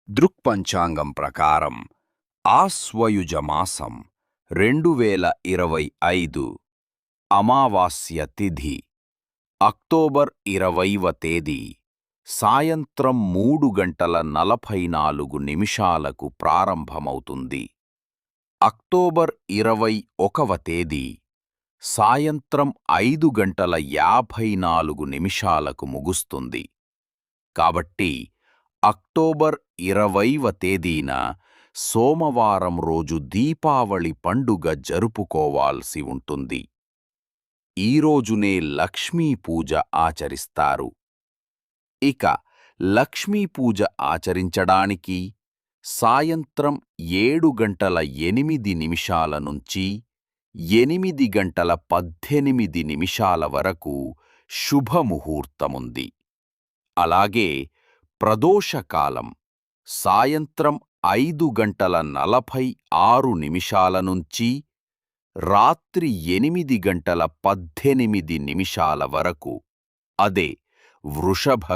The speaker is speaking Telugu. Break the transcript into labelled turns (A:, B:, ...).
A: దృక్పంచాంగం ప్రకారం ఆశ్వయుజ మాసం 2025 అమావాస్య తిథి అక్టోబర్ 20వ తేదీ సాయంత్రం 3:44 ప్రారంభమవుతుంది. అక్టోబర్ 21వ తేదీ సాయంత్రం 5:54 ముగుస్తుంది. కాబట్టి అక్టోబర్ 20వ తేదీన సోమవారం రోజు దీపావళి పండుగ జరుపుకోవాల్సి ఉంటుంది. ఈ రోజునే లక్ష్మీ పూజ ఆచరిస్తారు. ఇక లక్ష్మీ పూజ ఆచరించడానికి సాయంత్రం 7:08 నుంచి 8:18 వరకు శుభముహూర్తముంది. అలాగే ప్రదోషకాలం సాయంత్రం 5:46 నుంచి రాత్రి 8:18 వరకు, అదే వృషభ